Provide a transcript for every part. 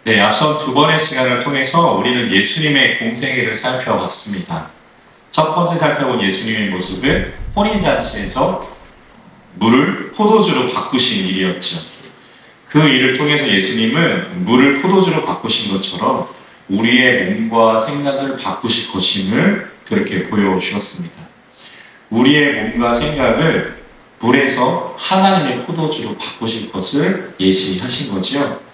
네, 앞선 두 번의 시간을 통해서 우리는 예수님의 공생애를 살펴봤습니다. 첫 번째 살펴본 예수님의 모습은 혼인잔치에서 물을 포도주로 바꾸신 일이었죠. 그 일을 통해서 예수님은 물을 포도주로 바꾸신 것처럼 우리의 몸과 생각을 바꾸실 것임을 그렇게 보여주셨습니다. 우리의 몸과 생각을 물에서 하나님의 포도주로 바꾸실 것을 예시하신 거죠.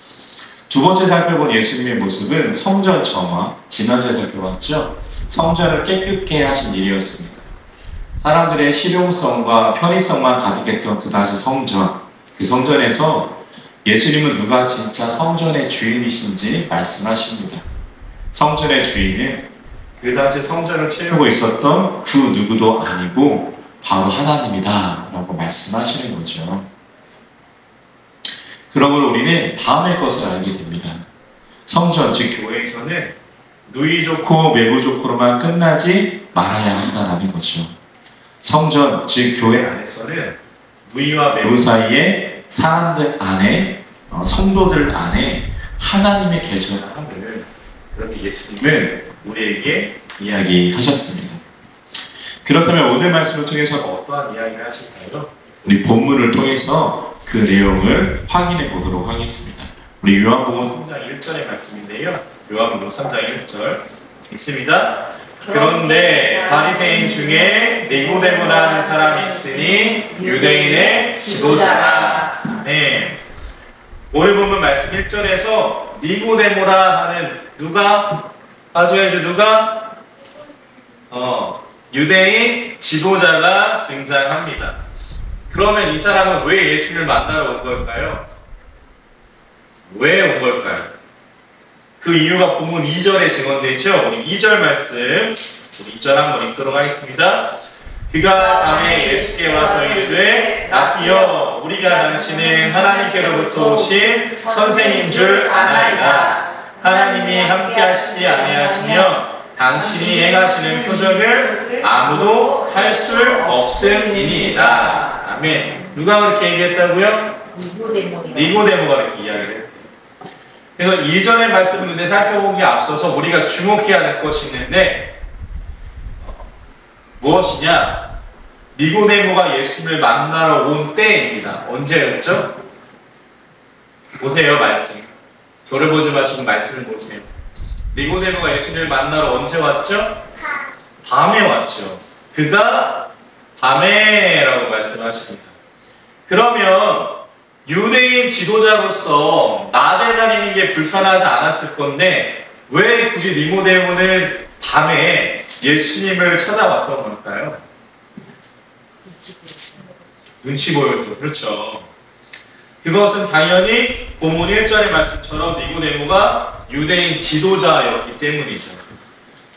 두 번째 살펴본 예수님의 모습은 성전 정화, 지난주에 살펴봤죠. 성전을 깨끗게 하신 일이었습니다. 사람들의 실용성과 편의성만 가득했던 그다지 성전, 그 성전에서 예수님은 누가 진짜 성전의 주인이신지 말씀하십니다. 성전의 주인은 그다지 성전을 채우고 있었던 그 누구도 아니고 바로 하나님이다 라고 말씀하시는 거죠. 그러므로 우리는 다음의 것을 알게 됩니다. 성전, 즉 교회에서는 누이 좋고 매부 좋고로만 끝나지 말아야 한다는 거죠. 성전, 즉 교회 안에서는 누이와 매부 사이에 사람들 안에, 성도들 안에 하나님의 계셔함을 그렇게 예수님은 우리에게 이야기하셨습니다. 그렇다면 오늘 말씀을 통해서 어떠한 이야기를 하실까요? 우리 본문을 통해서 그 내용을 확인해 보도록 하겠습니다. 우리 요한복음 3장 1절의 말씀인데요. 요한복음 3장 1절 있습니다. 그런데 바리새인 중에 니고데모라는 사람이 있으니 유대인의 지도자라. 네. 오늘 본문 말씀 1절에서 니고데모라 하는 누가? 아주해주 누가? 유대인 지도자가 등장합니다. 그러면 이 사람은 왜 예수님을 만나러 온 걸까요? 왜 온 걸까요? 그 이유가 본문 2절에 증언되어 있죠. 우리 2절 말씀, 우리 2절 한번 읽도록 하겠습니다. 그가 밤에 예수께 와서 이르되 라피여, 우리가 당신은 하나님께로부터 오신 선생인 줄 아나이다. 하나님이 함께 하시지 아니하시며 당신이 행하시는 표적을 아무도 할 수 없음이니이다. 아멘. 누가 그렇게 얘기했다고요? 니고데모가 그렇게 이야기를 했대요. 그래서 이전의 말씀을 살펴보기에 앞서서 우리가 주목해야 할 것이 있는데 무엇이냐? 니고데모가 예수님을 만나러 온 때입니다. 언제였죠? 보세요, 말씀. 저를 보지 마시고 말씀을 보세요. 니고데모가 예수님을 만나러 언제 왔죠? 밤에 왔죠. 그가 밤에라고 말씀하십니다. 그러면 유대인 지도자로서 낮에 다니는 게 불편하지 않았을 건데 왜 굳이 니고데모는 밤에 예수님을 찾아왔던 걸까요? 눈치 보여서. 그렇죠. 그것은 당연히 본문 1절의 말씀처럼 니고데모가 유대인 지도자였기 때문이죠.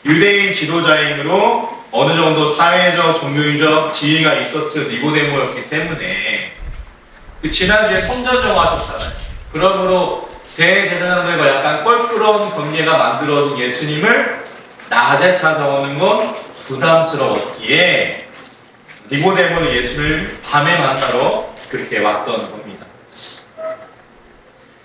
유대인 지도자이므로 어느 정도 사회적, 종교적 지위가 있었을 니고데모였기 때문에 그 지난주에 성전 정화하셨잖아요. 그러므로 대제사장들과 약간 껄끄러운 관계가 만들어진 예수님을 낮에 찾아오는 건 부담스러웠기에 니고데모는 예수님을 밤에 만나러 그렇게 왔던 겁니다.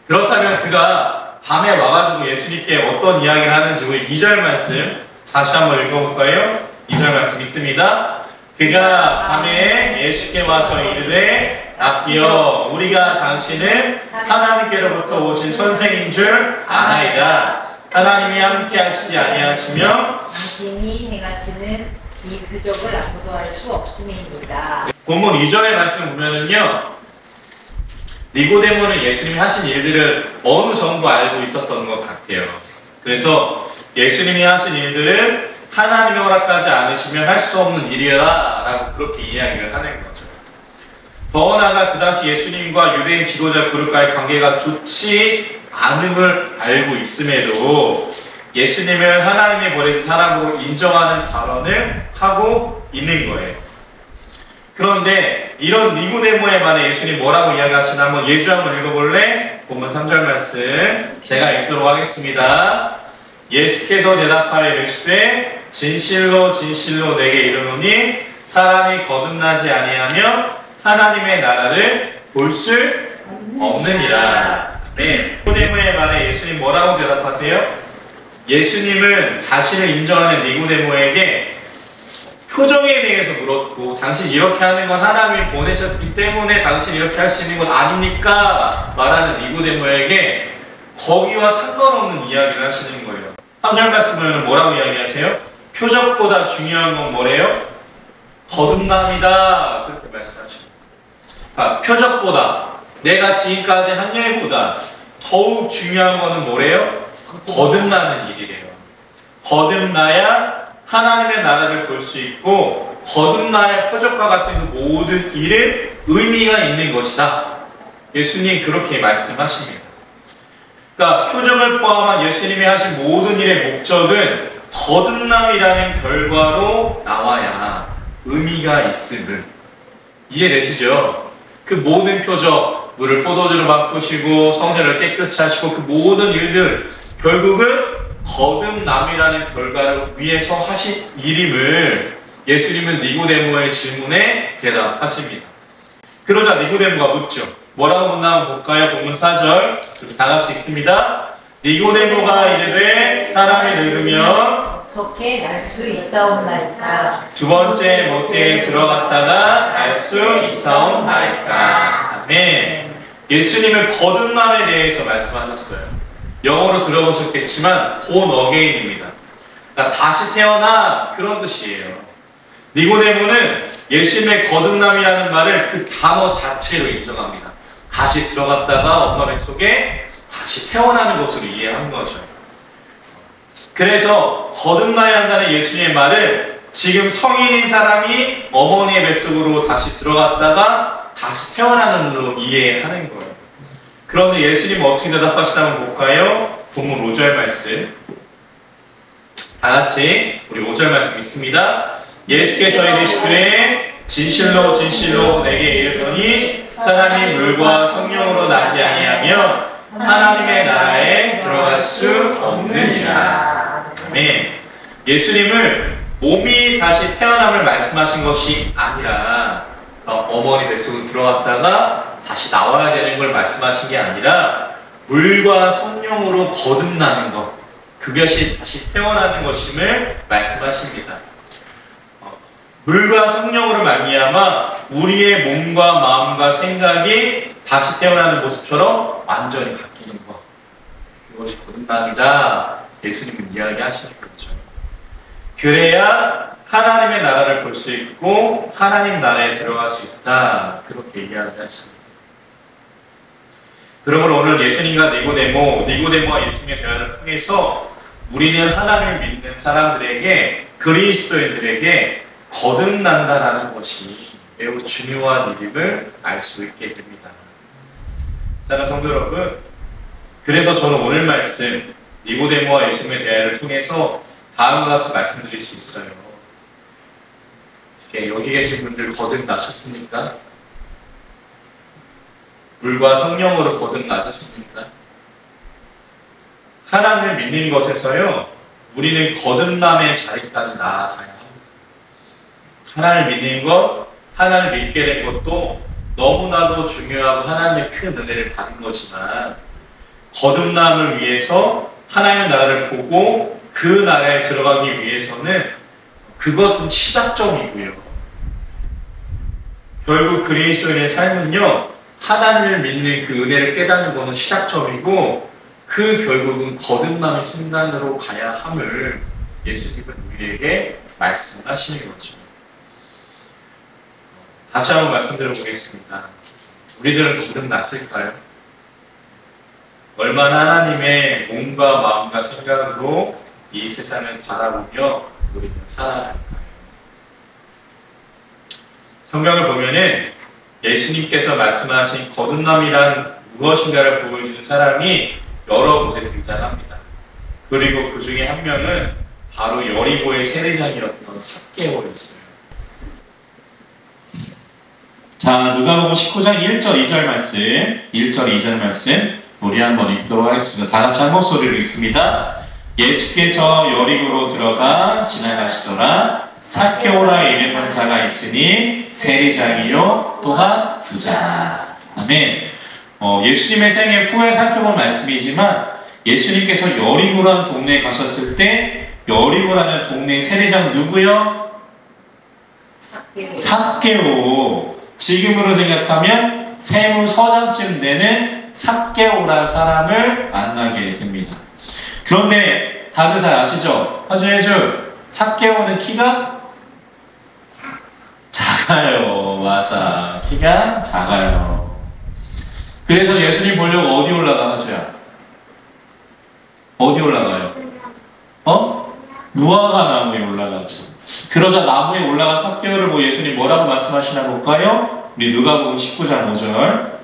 그렇다면 그가 밤에 와가지고 예수님께 어떤 이야기를 하는지 우리 2절 말씀 다시 한번 읽어볼까요? 2절 말씀 있습니다. 그가 밤에 예수께 와서 이르되 라피여, 우리가 당신은 하나님께로부터 오신 선생인 줄 아나이다. 하나님이 함께 하시지 아니하시며 당신이 행하시는 이 표적을 아무도 할 수 없음이니이다. 본문 2절의 말씀을 보면은요, 니고데모는 예수님이 하신 일들을 어느 정도 알고 있었던 것 같아요. 그래서 예수님이 하신 일들은 하나님이 허락하지 않으시면 할 수 없는 일이라 라고 그렇게 이야기를 하는 거죠. 더 나아가 그 당시 예수님과 유대인 지도자 그룹과의 관계가 좋지 않음을 알고 있음에도 예수님을 하나님의 보내신 사람으로 인정하는 발언을 하고 있는 거예요. 그런데 이런 니고데모에 관해 예수님이 뭐라고 이야기하시나 한번 예주 한번 읽어볼래? 본문 3절 말씀 제가 읽도록 하겠습니다. 예수께서 대답하여 이르시되 진실로 진실로 내게 이르노니 사람이 거듭나지 아니하며 하나님의 나라를 볼 수 없느니라. 네. 니고데모에 관해 예수님 뭐라고 대답하세요? 예수님은 자신을 인정하는 니고데모에게 표정에 대해서 물었고, 당신 이렇게 하는 건 하나님이 보내셨기 때문에 당신 이렇게 할 수 있는 것 아닙니까? 말하는 니고데모에게 거기와 상관없는 이야기를 하시는 거예요. 3절 말씀은 뭐라고 이야기하세요? 표적보다 중요한 건 뭐래요? 거듭남이다. 그렇게 말씀하시죠. 표적보다, 내가 지금까지 한 일보다 더욱 중요한 거는 뭐래요? 거듭나는 일이래요. 거듭나야 하나님의 나라를 볼 수 있고, 거듭나야 표적과 같은 그 모든 일은 의미가 있는 것이다. 예수님 그렇게 말씀하십니다. 그러니까 표적을 포함한 예수님이 하신 모든 일의 목적은 거듭남이라는 결과로 나와야 의미가 있음을 이해되시죠? 그 모든 표적, 물을 포도주로 바꾸시고 성전을 깨끗이 하시고 그 모든 일들 결국은 거듭남이라는 결과를 위해서 하신 일임을 예수님은 니고데모의 질문에 대답하십니다. 그러자 니고데모가 묻죠. 뭐라고 묻나 한번 볼까요? 본문 4절 다 같이 읽습니다. 니고데모가 이르되 사람이 늙으면 어떻게 날 수 있사옵나이까? 두 번째 모태에 들어갔다가 날 수 있사옵나이까? 아멘. 예수님은 거듭남에 대해서 말씀하셨어요. 영어로 들어보셨겠지만 본 어게인입니다. 그러니까 다시 태어나 그런 뜻이에요. 니고데모는 예수님의 거듭남이라는 말을 그 단어 자체로 인정합니다. 다시 들어갔다가 엄마 뱃속에 다시 태어나는 것으로 이해한 거죠. 그래서 거듭나야 한다는 예수님의 말을 지금 성인인 사람이 어머니의 뱃속으로 다시 들어갔다가 다시 태어나는 걸로 이해하는 거예요. 그런데 예수님은 어떻게 대답하시나 한번 볼까요? 본문 5절 말씀 다 같이 우리 5절 말씀 있습니다. 예수께서 이르시되 진실로 진실로 내게 이르노니 사람이 물과 성령으로 나지 아니하면 하나님의 나라에 들어갈 수 없느니라. 아멘. 예수님은 몸이 다시 태어남을 말씀하신 것이 아니라 어머니 뱃속으로 들어갔다가 다시 나와야 되는 걸 말씀하신 게 아니라 물과 성령으로 거듭나는 것, 그것이 다시 태어나는 것임을 말씀하십니다. 물과 성령으로 말미암아 우리의 몸과 마음과 생각이 다시 태어나는 모습처럼 완전히 바뀌는 것, 그것이 거듭남이다. 예수님은 이야기하시는 거죠. 그래야 하나님의 나라를 볼 수 있고 하나님 나라에 들어갈 수 있다. 그렇게 이야기하십니다. 그러므로 오늘 예수님과 니고데모와 예수님의 대화를 통해서 우리는 하나님을 믿는 사람들에게, 그리스도인들에게 거듭난다라는 것이 매우 중요한 일임을 알 수 있게 됩니다. 사랑하는 성도 여러분, 그래서 저는 오늘 말씀 니고데모와 예수님의 대화를 통해서 다음과 같이 말씀드릴 수 있어요. 여기 계신 분들 거듭나셨습니까? 물과 성령으로 거듭나셨습니까? 하나님을 믿는 것에서요, 우리는 거듭남의 자리까지 나아가야 합니다. 하나님을 믿는 것, 하나님을 믿게 된 것도 너무나도 중요하고 하나님의 큰 은혜를 받은 거지만, 거듭남을 위해서 하나님의 나라를 보고 그 나라에 들어가기 위해서는 그것은 시작점이고요. 결국 그리스도인의 삶은요, 하나님을 믿는 그 은혜를 깨닫는 것은 시작점이고, 그 결국은 거듭남의 순간으로 가야 함을 예수님은 우리에게 말씀하시는 거죠. 다시 한번 말씀드려보겠습니다. 우리들은 거듭났을까요? 얼마나 하나님의 몸과 마음과 생각으로 이 세상을 바라보며 우리는 살아갈까요? 성경을 보면은 예수님께서 말씀하신 거듭남이란 무엇인가를 보여주는 사람이 여러 곳에 등장합니다. 그리고 그 중에 한 명은 바로 여리고의 세리장이었던 삭개오였어요. 자, 누가복음 19장 1절 2절 말씀, 1절 2절 말씀 우리 한번 읽도록 하겠습니다. 다 같이 한 목소리로 읽습니다. 예수께서 여리고로 들어가 지나가시더라. 삭개오라 이름한 자가 있으니 세리장이요 또한 부자. 아멘. 예수님의 생애 후에 살펴본 말씀이지만 예수님께서 여리고라는 동네에 가셨을 때 여리고라는 동네 세리장 누구요? 삭개오. 지금으로 생각하면 세무서장쯤 되는 삭개오라는 사람을 만나게 됩니다. 그런데 다들 잘 아시죠? 해주 삭개오는 키가 작아요. 맞아. 키가 작아요. 그래서 예수님 보려고 어디 올라가 하주야? 어디 올라가요? 무화과 나무에 올라가죠. 그러자 나무에 올라간 삭개오를 보고 예수님 뭐라고 말씀하시나 볼까요? 우리 누가복음 19장 5절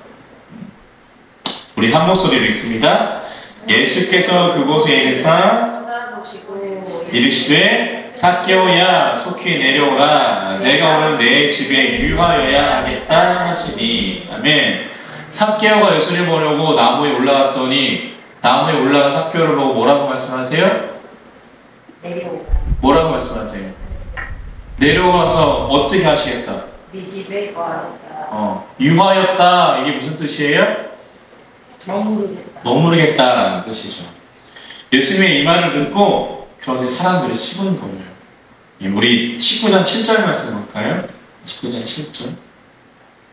우리 한 목소리로 읽습니다. 예수께서 그곳에 이르사 이르시되 삭개오야 속히 내려오라 내가 오늘 내 집에 유하여야 하겠다 하시니. 아멘. 삭개오가 예수님 보려고 나무에 올라갔더니 나무에 올라간 삭개오를 보고 뭐라고 말씀하세요? 뭐라고 말씀하세요? 내려와서 어떻게 하시겠다? 네 집에 거하겠다. 유하였다. 이게 무슨 뜻이에요? 머무르겠다라는 뜻이죠. 예수님의 이 말을 듣고 그런데 사람들이 수군 거예요. 우리 19장 7절 말씀 볼까요? 19장 7절.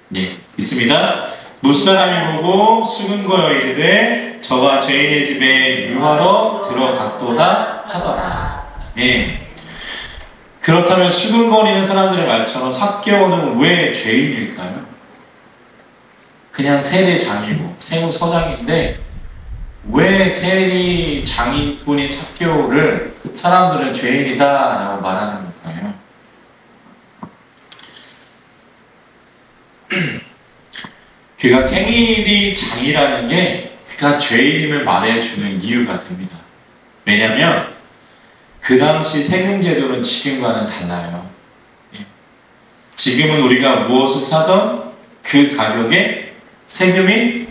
네, 있습니다. 무사람이 보고 수군거여 이르되 저가 죄인의 집에 유하러 들어갔도다 하더라. 네. 그렇다면 수군거리는 사람들의 말처럼 삭개오는 왜 죄인일까요? 그냥 세리장이고 세무서장인데 왜 세리장인뿐인 삭개오를 사람들은 죄인이다 라고 말하는 걸까요? 그가 생일이 장이라는 게 그가 죄인임을 말해주는 이유가 됩니다. 왜냐하면 그 당시 세금 제도는 지금과는 달라요. 지금은 우리가 무엇을 사던 그 가격에 세금이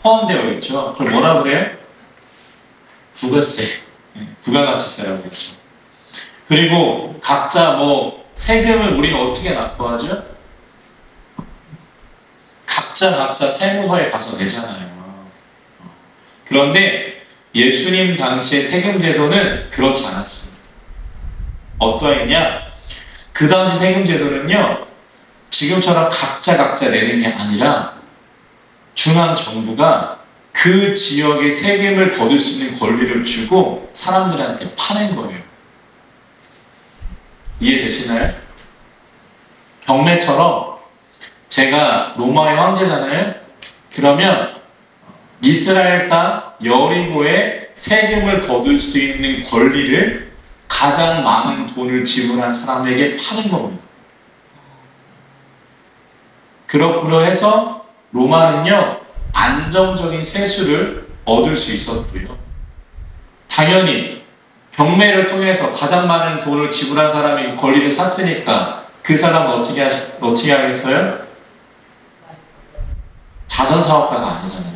포함되어 있죠. 그걸 뭐라고 그래요? 부가세, 부가가치세라고 그랬죠. 그리고 각자 세금을 우리는 어떻게 납부하죠? 각자 세무서에 가서 내잖아요. 그런데 예수님 당시의 세금 제도는 그렇지 않았습니다. 어떠했냐? 그 당시 세금 제도는요, 지금처럼 각자 내는 게 아니라 중앙 정부가 그 지역의 세금을 거둘 수 있는 권리를 주고 사람들한테 파낸 거예요. 이해되시나요? 경매처럼 제가 로마의 황제잖아요. 그러면 이스라엘 땅 여리고에 세금을 거둘 수 있는 권리를 가장 많은 돈을 지불한 사람에게 파는 겁니다. 그렇구로 해서 로마는요, 안정적인 세수를 얻을 수 있었고요. 당연히 경매를 통해서 가장 많은 돈을 지불한 사람이 권리를 샀으니까 그 사람은 어떻게 하겠어요? 자선사업가가 아니잖아요.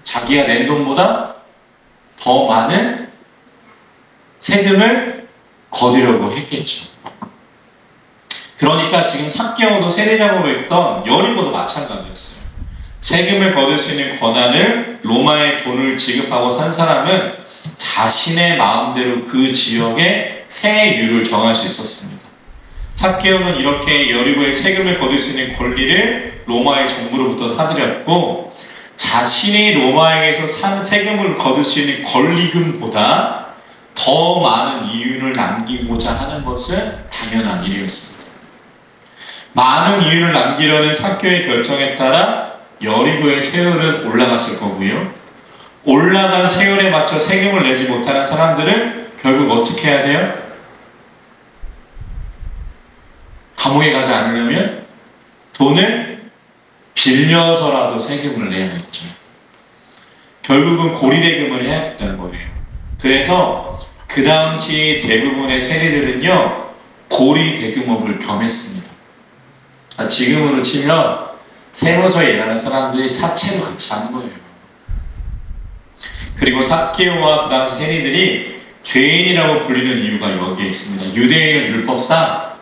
자기가 낸 돈보다 더 많은 세금을 거두려고 했겠죠. 그러니까 지금 삭개오도 세리장으로 있던 여리고도 마찬가지였어요. 세금을 거둘 수 있는 권한을 로마의 돈을 지급하고 산 사람은 자신의 마음대로 그 지역의 세율을 정할 수 있었습니다. 삭개오는 이렇게 여리고의 세금을 거둘 수 있는 권리를 로마의 정부로부터 사들였고, 자신이 로마에게서 산 세금을 거둘 수 있는 권리금보다 더 많은 이윤을 남기고자 하는 것은 당연한 일이었습니다. 많은 이윤을 남기려는 삭개오의 결정에 따라 여리고의 세율은 올라갔을 거고요. 올라간 세율에 맞춰 세금을 내지 못하는 사람들은 결국 어떻게 해야 돼요? 감옥에 가지 않으려면 돈을 빌려서라도 세금을 내야 했죠. 결국은 고리대금을 해야 했다는 거예요. 그래서 그 당시 대부분의 세리들은요, 고리대금업을 겸했습니다. 지금으로 치면 세무서에 일하는 사람들이 사채로 같이 하는 거예요. 그리고 삭개오와 그 당시 세리들이 죄인이라고 불리는 이유가 여기에 있습니다. 유대인은 율법상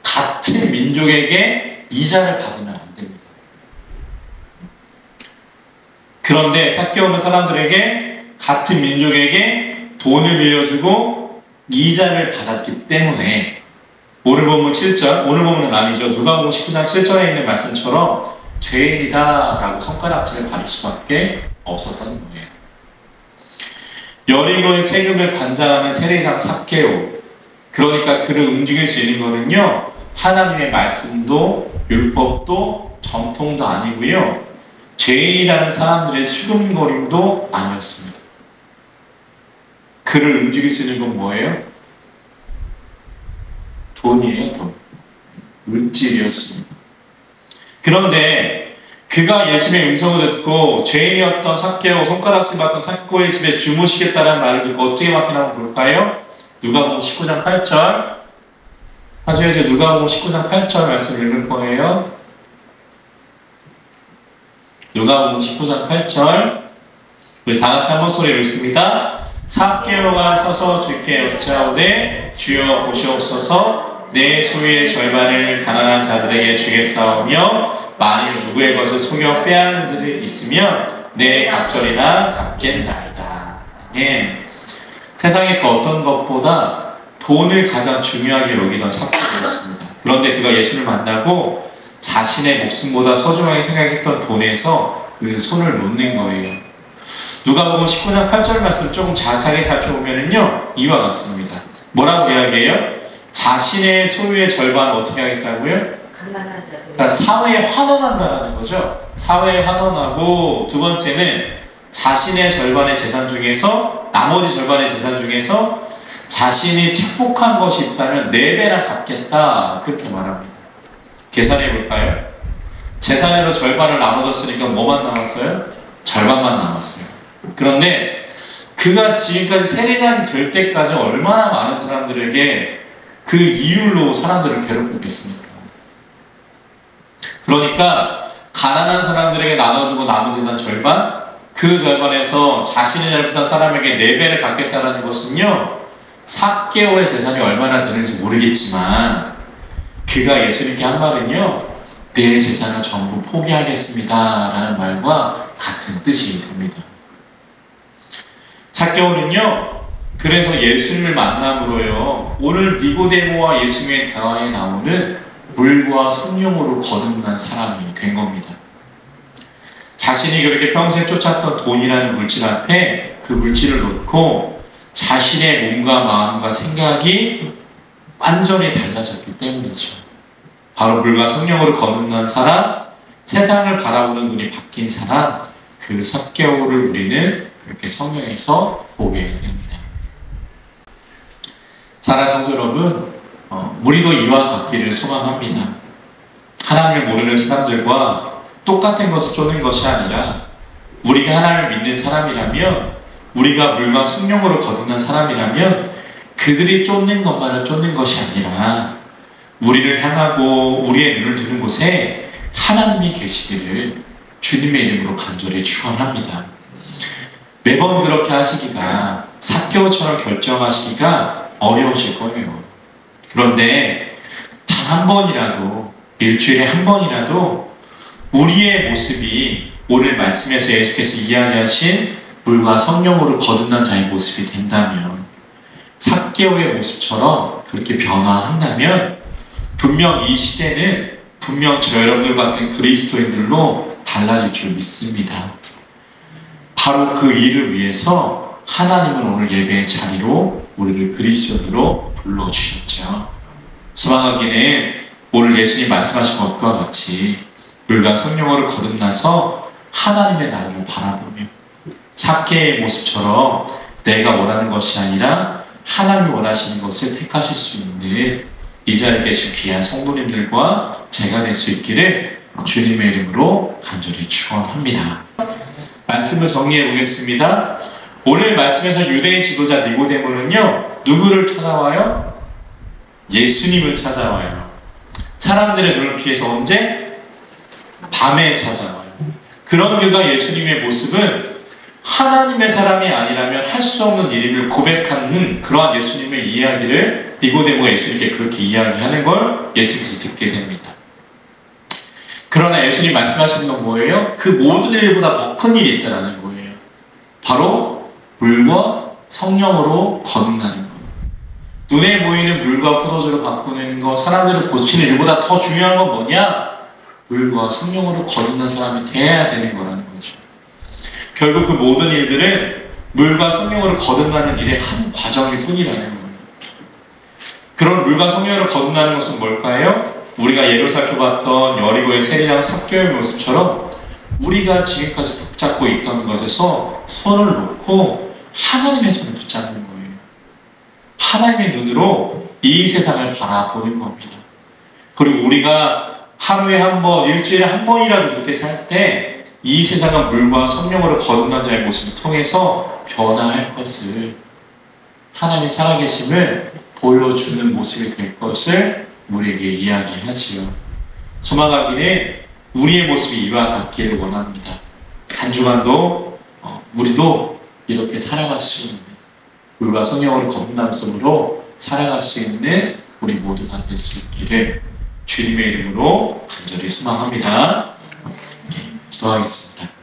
같은 민족에게 이자를 받으면 안 됩니다. 그런데 삭개오는 사람들에게, 같은 민족에게 돈을 빌려주고 이자를 받았기 때문에 오늘 본문 7절, 오늘 본문은 아니죠. 누가복음 19장 7절에 있는 말씀처럼 죄인이다 라고 손가락질을 받을 수밖에 없었던 거예요. 여리고의 세금을 관장하는 세리장 삭개오, 그러니까 그를 움직일 수 있는 거는요, 하나님의 말씀도 율법도 전통도 아니고요, 죄인이라는 사람들의 수금거림도 아니었습니다. 그를 움직일 수 있는 건 뭐예요? 돈이에요, 돈. 물질이었습니다. 그런데 그가 예수님의 음성을 듣고 죄인이었던 삭개오, 손가락질 받던 삭개오의 집에 주무시겠다는 말을 듣고 어떻게 바뀌나 볼까요? 누가복음 19장 8절. 아주 누가복음 19장 8절 말씀 읽을 거예요. 누가복음 19장 8절. 우리 다 같이 한번 소리로 읽습니다. 삭개오가 서서 주께 여짜오되 주여 보시옵소서, 내 소유의 절반을 가난한 자들에게 주겠사오며 만일 누구의 것을 속여 빼앗는 자들이 있으면 내 갑절이나 갚겠나이다. 예. 세상에 그 어떤 것보다 돈을 가장 중요하게 여기던 삭개오였습니다. 그런데 그가 예수를 만나고 자신의 목숨보다 소중하게 생각했던 돈에서 그 손을 놓는 거예요. 누가복음 19장 8절 말씀 조금 자세하게 살펴보면요, 이와 같습니다. 뭐라고 이야기해요? 자신의 소유의 절반을 어떻게 하겠다고요? 가난한 자들. 그러니까 사회에 환원한다는 거죠. 사회에 환원하고, 두 번째는 자신의 절반의 재산 중에서, 나머지 절반의 재산 중에서 자신이 착복한 것이 있다면 4배나 갚겠다, 그렇게 말합니다. 계산해 볼까요? 재산에서 절반을 나눠줬으니까 뭐만 남았어요? 절반만 남았어요. 그런데 그가 지금까지 세리장이 될 때까지 얼마나 많은 사람들에게 그 이율로 사람들을 괴롭혔겠습니까? 그러니까 가난한 사람들에게 나눠주고 남은 재산 절반, 그 절반에서 자신이 잘못한 사람에게 4배를 갚겠다는 것은요, 삭개오의 재산이 얼마나 되는지 모르겠지만 그가 예수님께 한 말은요, 내 재산을 전부 포기하겠습니다 라는 말과 같은 뜻이 됩니다. 삭개오는요, 그래서 예수님을 만남으로요, 오늘 니고데모와 예수님의 대화에 나오는 물과 성령으로 거듭난 사람이 된 겁니다. 자신이 그렇게 평생 쫓았던 돈이라는 물질 앞에 그 물질을 놓고 자신의 몸과 마음과 생각이 완전히 달라졌기 때문이죠. 바로 물과 성령으로 거듭난 사람, 세상을 바라보는 눈이 바뀐 사람, 그 삭개오를 우리는 그렇게 성경에서 보게 됩니다. 사랑하는 성도 여러분, 우리도 이와 같기를 소망합니다. 하나님을 모르는 사람들과 똑같은 것을 쫓는 것이 아니라, 우리가 하나님을 믿는 사람이라면, 우리가 물과 성령으로 거듭난 사람이라면 그들이 쫓는 것만을 쫓는 것이 아니라 우리를 향하고 우리의 눈을 두는 곳에 하나님이 계시기를 주님의 이름으로 간절히 축원합니다. 매번 그렇게 하시기가, 삭개오처럼 결정하시기가 어려우실 거예요. 그런데 단 한 번이라도, 일주일에 한 번이라도 우리의 모습이 오늘 말씀에서 예수께서 이야기하신 물과 성령으로 거듭난 자의 모습이 된다면, 삭개오의 모습처럼 그렇게 변화한다면 분명 이 시대는 분명 저 여러분들 같은 그리스도인들로 달라질 줄 믿습니다. 바로 그 일을 위해서 하나님은 오늘 예배의 자리로 우리를 그리스도인으로 불러주셨죠. 소망하기는 오늘 예수님 말씀하신 것과 같이 물과 성령으로 거듭나서 하나님의 나라를 바라보며 삭개의 모습처럼 내가 원하는 것이 아니라 하나님이 원하시는 것을 택하실 수 있는 이 자리에 계신 귀한 성도님들과 제가 될 수 있기를 주님의 이름으로 간절히 축원합니다. 말씀을 정리해 보겠습니다. 오늘 말씀에서 유대인 지도자 니고데모는요, 누구를 찾아와요? 예수님을 찾아와요. 사람들의 눈을 피해서 언제? 밤에 찾아와요. 그런 그가 예수님의 모습은 하나님의 사람이 아니라면 할 수 없는 일임을 고백하는 그러한 예수님의 이야기를 니고데모가 예수님께 그렇게 이야기하는 걸 예수님께서 듣게 됩니다. 그러나 예수님 말씀하시는 건 뭐예요? 그 모든 일보다 더 큰 일이 있다는 거예요. 바로 물과 성령으로 거듭나는 것. 눈에 보이는 물과 포도주로 바꾸는 것, 사람들을 고치는 일보다 더 중요한 건 뭐냐? 물과 성령으로 거듭난 사람이 돼야 되는 거라는 거죠. 결국 그 모든 일들은 물과 성령으로 거듭나는 일의 한 과정일 뿐이라는 거예요. 그런 물과 성령으로 거듭나는 것은 뭘까요? 우리가 예로 살펴봤던 여리고의 세리랑 삭개의 모습처럼 우리가 지금까지 붙잡고 있던 것에서 손을 놓고 하나님의 손을 붙잡는 거예요. 하나님의 눈으로 이 세상을 바라보는 겁니다. 그리고 우리가 하루에 한 번, 일주일에 한 번이라도 그렇게 살 때 이 세상은 물과 성령으로 거듭난 자의 모습을 통해서 변화할 것을, 하나님의 살아계심을 보여주는 모습이 될 것을 우리에게 이야기하지요. 소망하기는 우리의 모습이 이와 같기를 원합니다. 한 주간도 우리도 이렇게 살아갈 수 있는, 물과 성령으로 거듭남 속으로 살아갈 수 있는 우리 모두가 될 수 있기를 주님의 이름으로 간절히 소망합니다. 기도하겠습니다.